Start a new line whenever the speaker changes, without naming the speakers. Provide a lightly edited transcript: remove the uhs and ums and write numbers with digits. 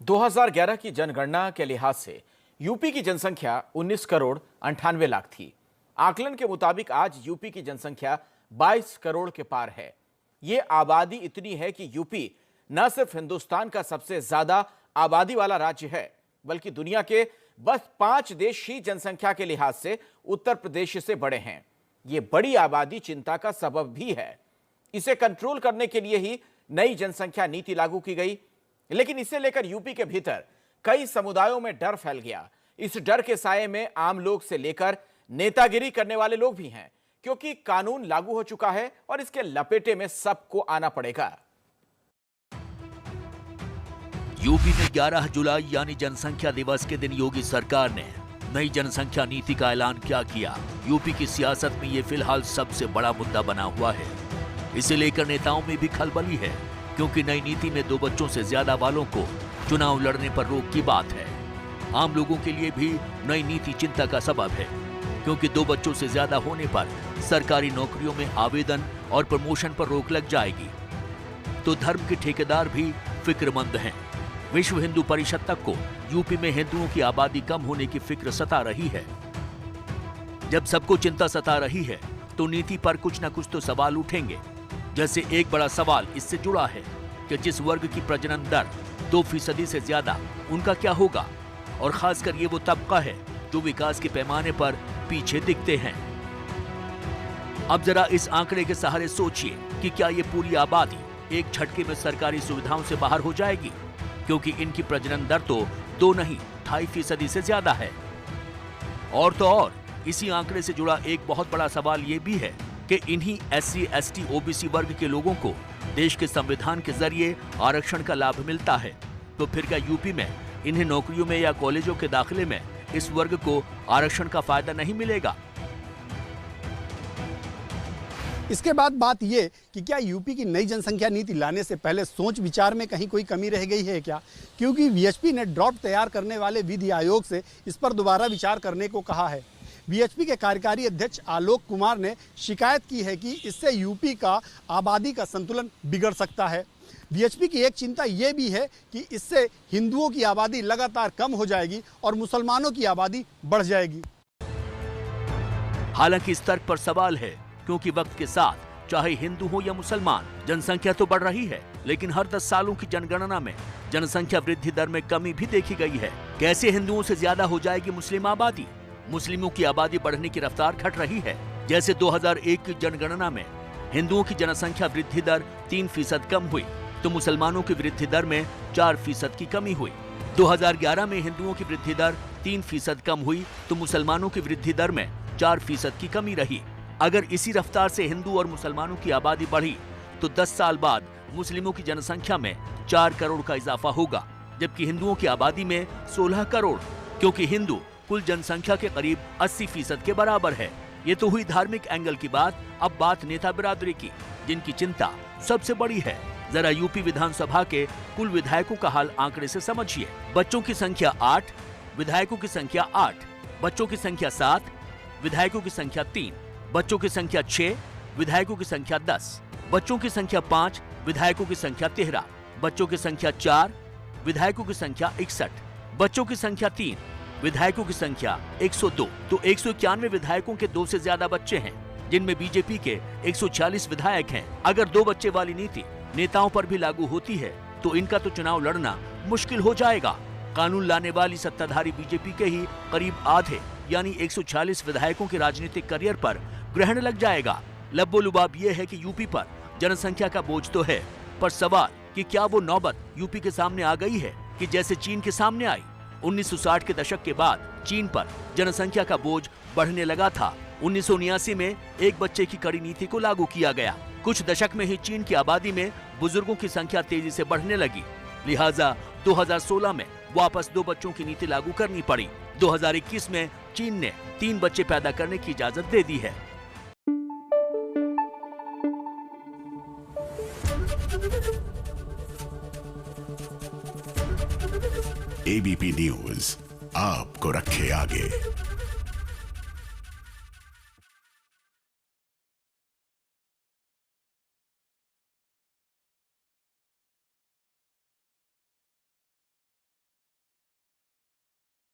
2011 की जनगणना के लिहाज से यूपी की जनसंख्या 19 करोड़ 98 लाख थी। आकलन के मुताबिक आज यूपी की जनसंख्या 22 करोड़ के पार है। ये आबादी इतनी है कि यूपी न सिर्फ हिंदुस्तान का सबसे ज्यादा आबादी वाला राज्य है, बल्कि दुनिया के बस 5 देश ही जनसंख्या के लिहाज से उत्तर प्रदेश से बड़े हैं। ये बड़ी आबादी चिंता का सबब भी है। इसे कंट्रोल करने के लिए ही नई जनसंख्या नीति लागू की गई, लेकिन इसे लेकर यूपी के भीतर कई समुदायों में डर फैल गया। इस डर के साये में आम लोग से लेकर नेतागिरी करने वाले लोग भी हैं, क्योंकि कानून लागू हो चुका है और इसके लपेटे में सबको आना पड़ेगा।
यूपी में 11 जुलाई यानी जनसंख्या दिवस के दिन योगी सरकार ने नई जनसंख्या नीति का ऐलान क्या किया। यूपी की सियासत में ये फिलहाल सबसे बड़ा मुद्दा बना हुआ है। इसे लेकर नेताओं में भी खलबली है, क्योंकि नई नीति में 2 बच्चों से ज्यादा वालों को चुनाव लड़ने पर रोक की बात है। आम लोगों के लिए भी नई नीति चिंता का सबब है, क्योंकि 2 बच्चों से ज्यादा होने पर सरकारी नौकरियों में आवेदन और प्रमोशन पर रोक लग जाएगी। तो धर्म के ठेकेदार भी फिक्रमंद हैं। विश्व हिंदू परिषद तक को यूपी में हिंदुओं की आबादी कम होने की फिक्र सता रही है। जब सबको चिंता सता रही है, तो नीति पर कुछ न कुछ तो सवाल उठेंगे। जैसे एक बड़ा सवाल इससे जुड़ा है कि जिस वर्ग की प्रजनन दर 2% से ज्यादा, उनका क्या होगा। और खासकर ये वो तबका है जो विकास के पैमाने पर पीछे दिखते हैं। अब जरा इस आंकड़े के सहारे सोचिए कि क्या ये पूरी आबादी एक झटके में सरकारी सुविधाओं से बाहर हो जाएगी, क्योंकि इनकी प्रजनन दर तो 2 नहीं 2.5% से ज्यादा है। और तो और इसी आंकड़े से जुड़ा एक बहुत बड़ा सवाल ये भी है कि इन्हीं SC, ST, OBC वर्ग के लोगों को देश के संविधान के जरिए आरक्षण का लाभ मिलता है। तो फिर क्या यूपी में इन्हें नौकरियों में या कॉलेजों के दाखिले में इस वर्ग को आरक्षण का फायदा नहीं मिलेगा?
इसके बाद बात यह कि क्या यूपी की नई जनसंख्या नीति लाने से पहले सोच विचार में कहीं कोई कमी रह गई है क्या? क्योंकि VHP ने ड्राफ्ट तैयार करने वाले विधि आयोग से इस पर दोबारा विचार करने को कहा है। VHP के कार्यकारी अध्यक्ष आलोक कुमार ने शिकायत की है कि इससे यूपी का आबादी का संतुलन बिगड़ सकता है। VHP की एक चिंता ये भी है कि इससे हिंदुओं की आबादी लगातार कम हो जाएगी और मुसलमानों की आबादी बढ़ जाएगी।
हालांकि इस तर्क पर सवाल है, क्योंकि वक्त के साथ चाहे हिंदू हो या मुसलमान, जनसंख्या तो बढ़ रही है, लेकिन हर 10 सालों की जनगणना में जनसंख्या वृद्धि दर में कमी भी देखी गई है। कैसे हिंदुओं से ज्यादा हो जाएगी मुस्लिम आबादी? मुस्लिमों की आबादी बढ़ने की रफ्तार घट रही है। जैसे 2001 की जनगणना में हिंदुओं की जनसंख्या वृद्धि दर 3% कम हुई, तो मुसलमानों की वृद्धि दर में 4% की कमी हुई। 2011 में हिंदुओं की वृद्धि दर 3% कम हुई, तो मुसलमानों की वृद्धि दर में 4% की कमी रही। अगर इसी रफ्तार से हिंदू और मुसलमानों की आबादी बढ़ी, तो 10 साल बाद मुस्लिमों की जनसंख्या में 4 करोड़ का इजाफा होगा, जबकि हिंदुओं की आबादी में 16 करोड़, क्योंकि हिंदू कुल जनसंख्या के करीब 80% के बराबर है। ये तो हुई धार्मिक एंगल की बात। अब बात नेता बिरादरी की, जिनकी चिंता सबसे बड़ी है। जरा यूपी विधानसभा के कुल विधायकों का हाल आंकड़े से समझिए। बच्चों की संख्या 8, विधायकों की संख्या 8, बच्चों की संख्या 7, विधायकों की संख्या 3, बच्चों की संख्या 6, विधायकों की संख्या 10, बच्चों की संख्या 5, विधायकों की संख्या 13, बच्चों की संख्या 4, विधायकों की संख्या 61, बच्चों की संख्या 3, विधायकों की संख्या 102। तो 191 विधायकों के 2 से ज्यादा बच्चे हैं, जिनमें बीजेपी के 146 विधायक हैं। अगर 2 बच्चे वाली नीति नेताओं पर भी लागू होती है, तो इनका तो चुनाव लड़ना मुश्किल हो जाएगा। कानून लाने वाली सत्ताधारी बीजेपी के ही करीब आधे यानी 146 विधायकों के राजनीतिक करियर पर ग्रहण लग जाएगा। लब्बो-लुबाब ये है कि यूपी पर जनसंख्या का बोझ तो है, पर सवाल कि क्या वो नौबत यूपी के सामने आ गई है कि जैसे चीन के सामने आई। 1960 के दशक के बाद चीन पर जनसंख्या का बोझ बढ़ने लगा था। 1979 में एक बच्चे की कड़ी नीति को लागू किया गया। कुछ दशक में ही चीन की आबादी में बुजुर्गों की संख्या तेजी से बढ़ने लगी। लिहाजा 2016 में वापस 2 बच्चों की नीति लागू करनी पड़ी। 2021 में चीन ने 3 बच्चे पैदा करने की इजाजत दे दी है।
ABP न्यूज आपको रखे आगे।